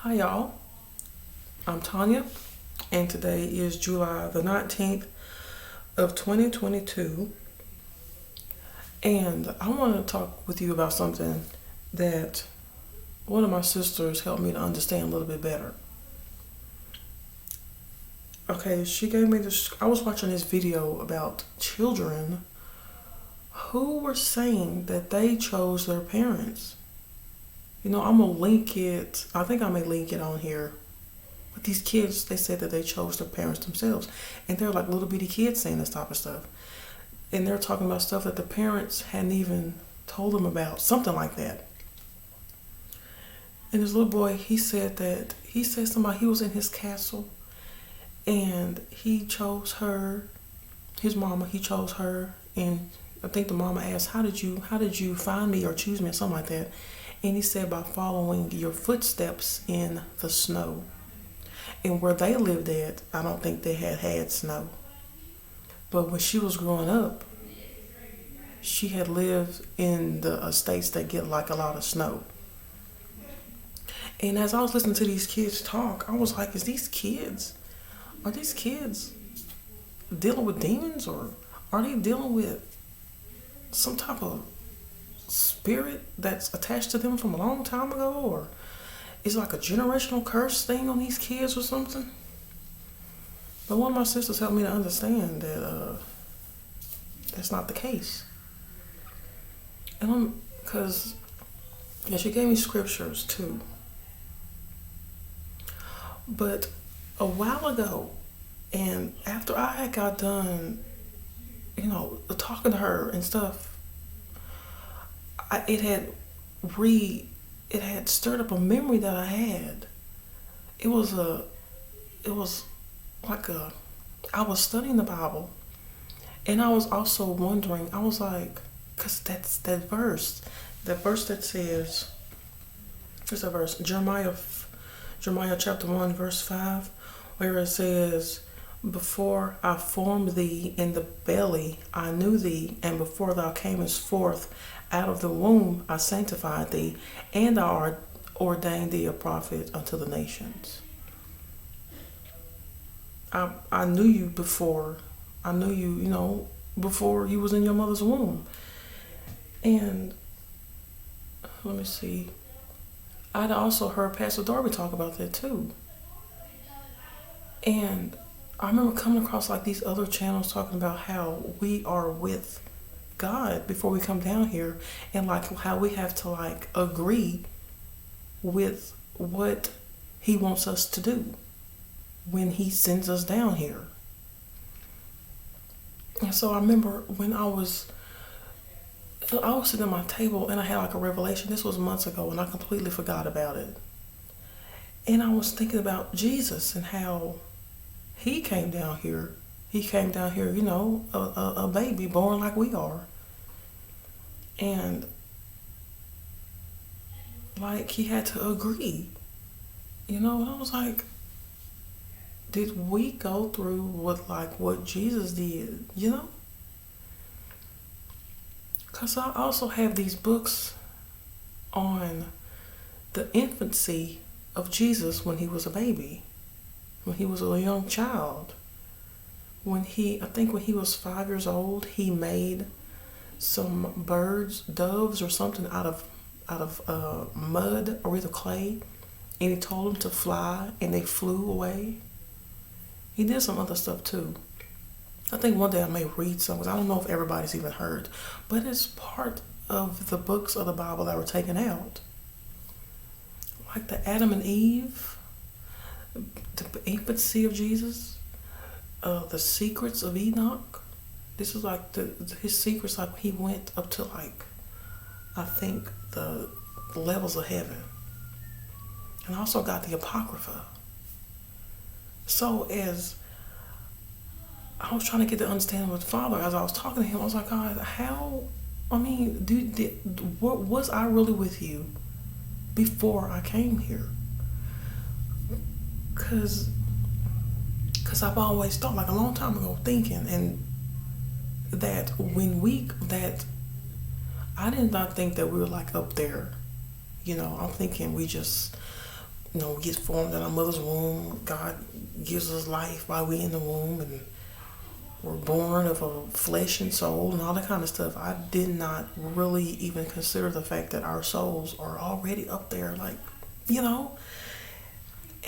Hi, y'all. I'm Tanya, and today is July the 19th of 2022. And I want to talk with you about something that one of my sisters helped me to understand a little bit better. Okay, she gave me this. I was watching this video about children who were saying that they chose their parents. I'm gonna link it. I think I may link it on here. But these kids, they said that they chose their parents themselves. And they're like little bitty kids saying this type of stuff. And they're talking about stuff that the parents hadn't even told them about. Something like that. And this little boy, he said somebody, he was in his castle. And he chose her, his mama, he chose her. And I think the mama asked, how did you find me or choose me or something like that? And he said, by following your footsteps in the snow. And where they lived at, I don't think they had snow. But when she was growing up, she had lived in the states that get like a lot of snow. And as I was listening to these kids talk, I was like, are these kids dealing with demons, or are they dealing with some type of spirit that's attached to them from a long time ago, or is it like a generational curse thing on these kids or something? But one of my sisters helped me to understand that that's not the case. And she gave me scriptures too. But a while ago, and after I had got done, talking to her and stuff, it had stirred up a memory that I had. It was like I was studying the Bible, and I was also wondering, I was like, because that's that verse that says, there's a verse, Jeremiah chapter 1, verse 5, where it says, before I formed thee in the belly, I knew thee, and before thou camest forth out of the womb, I sanctified thee, and I ordained thee a prophet unto the nations. I knew you before. I knew you, before you was in your mother's womb. And let me see. I'd also heard Pastor Darby talk about that too. And I remember coming across like these other channels talking about how we are with God before we come down here, and like how we have to like agree with what he wants us to do when he sends us down here. And so I remember when I was sitting at my table and I had like a revelation. This was months ago and I completely forgot about it. And I was thinking about Jesus and how he came down here. He came down here, a baby born like we are. And like he had to agree. And I was like, did we go through what Jesus did, Because I also have these books on the infancy of Jesus when he was a baby, when he was a young child. I think when he was 5 years old, he made some doves or something out of mud or either clay, and he told them to fly, and they flew away. He did some other stuff too. I think one day I may read some, because I don't know if everybody's even heard, but it's part of the books of the Bible that were taken out. Like the Adam and Eve, the infancy of Jesus, the secrets of Enoch. This is like his secrets, like he went up to I think the levels of heaven. And I also got the Apocrypha. So as I was trying to get the understanding with the Father, as I was talking to him, I was like, God, what was I really with you before I came here? Because I've always thought, like a long time ago, thinking, and that I did not think that we were like up there. I'm thinking we just we get formed in our mother's womb. God gives us life while we're in the womb, and we're born of a flesh and soul and all that kind of stuff. I did not really even consider the fact that our souls are already up there, like, you know.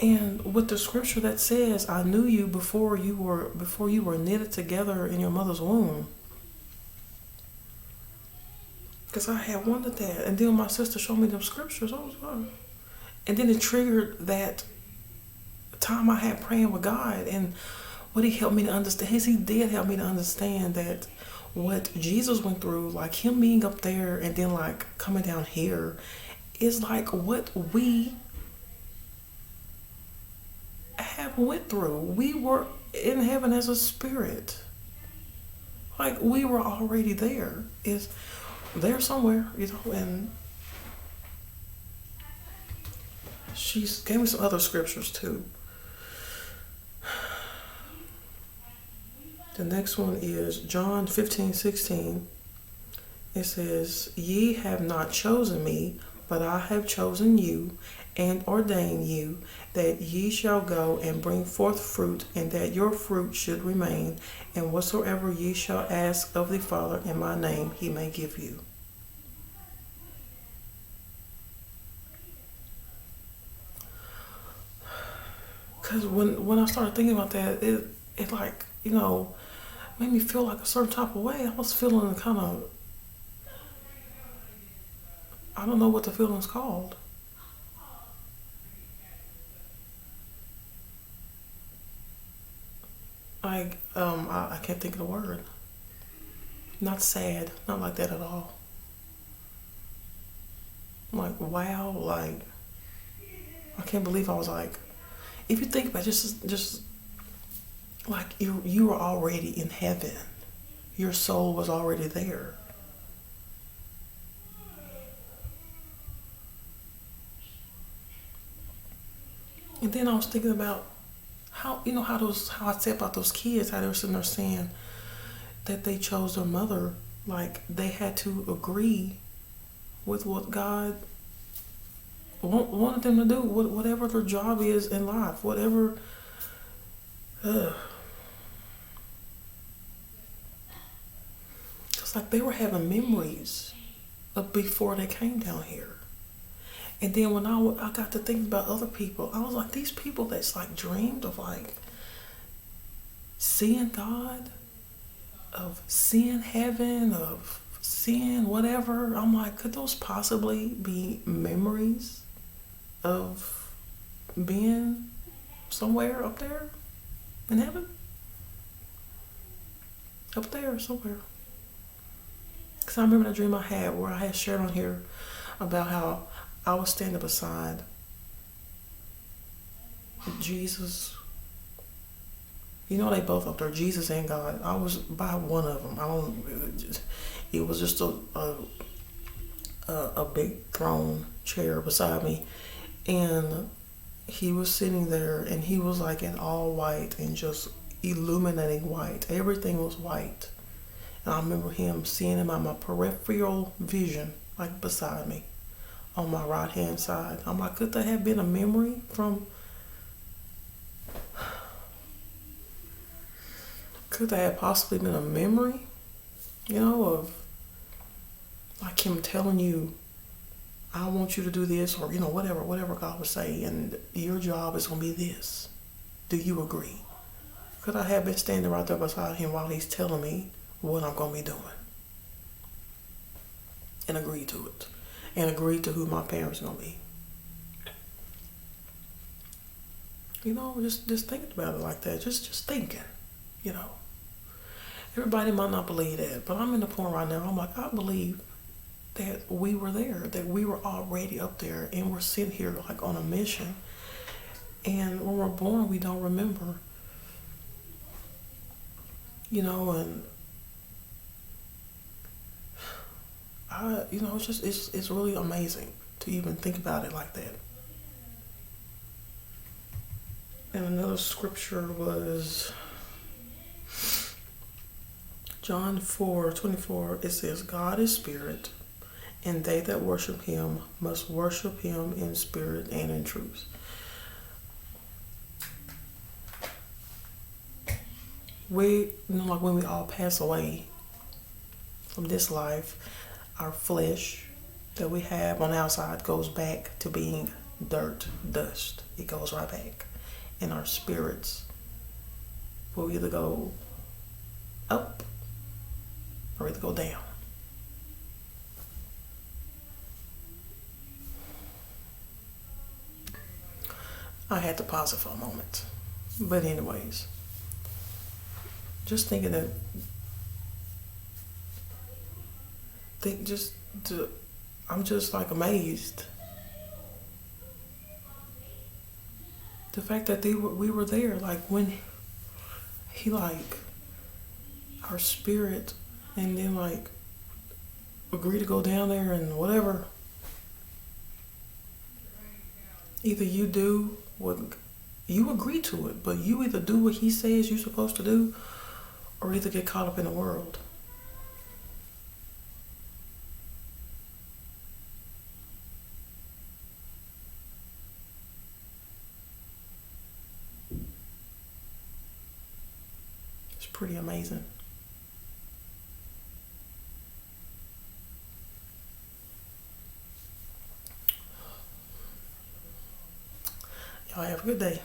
And with the scripture that says, "I knew you before you were knitted together in your mother's womb," because I had wondered that, and then my sister showed me them scriptures. I was like, and then it triggered that time I had praying with God, and what He helped me to understand is He did help me to understand that what Jesus went through, like Him being up there and then like coming down here, is like what we have went through. We were in heaven as a spirit. Like we were already there. Is there somewhere, and she gave me some other scriptures too. The next one is John 15:16. It says, "Ye have not chosen me, but I have chosen you and ordained you that ye shall go and bring forth fruit, and that your fruit should remain, and whatsoever ye shall ask of the Father in my name, He may give you." Because when I started thinking about that, it like, made me feel like a certain type of way. I was feeling kind of, I don't know what the feeling's called. Like, I can't think of the word. Not sad, not like that at all. Like, wow, like, I can't believe I was like, if you think about it, just like you were already in heaven. Your soul was already there. And then I was thinking about how I said about those kids, how they were sitting there saying that they chose their mother, like they had to agree with what God wanted them to do, whatever their job is in life, whatever. It's like they were having memories of before they came down here. And then when I got to thinking about other people, I was like, these people that's like dreamed of like seeing God, of seeing heaven, of seeing whatever. I'm like, could those possibly be memories of being somewhere up there in heaven? Up there somewhere. Because I remember the dream I had where I had shared on here about how I was standing beside Jesus. They both up there, Jesus and God. I was by one of them. It was just a big throne chair beside me, and He was sitting there, and He was like in all white and just illuminating white. Everything was white, and I remember Him seeing Him on my peripheral vision, like beside me, on my right hand side. I'm like, could that have been a memory from? Could that have possibly been a memory, of like Him telling you, I want you to do this, or whatever God would say, and your job is going to be this. Do you agree? Could I have been standing right there beside Him while He's telling me what I'm going to be doing, and agree to it, and agree to who my parents are going to be? Just thinking about it like that, just thinking, Everybody might not believe that, but I'm in the point right now. I'm like, I believe that we were there, that we were already up there, and we're sitting here like on a mission. And when we're born, we don't remember, and it's really amazing to even think about it like that. And another scripture was John 4:24. It says, God is spirit, and they that worship him must worship him in spirit and in truth. Like when we all pass away from this life, our flesh that we have on the outside goes back to being dirt, dust. It goes right back. And our spirits will either go up or either go down. I had to pause it for a moment. But anyways, just thinking that, I'm just like amazed. The fact that we were there, like when he like our spirit, and then like agree to go down there and whatever. Either you do what you agree to it, but you either do what he says you're supposed to do, or either get caught up in the world. It's pretty amazing. Y'all have a good day.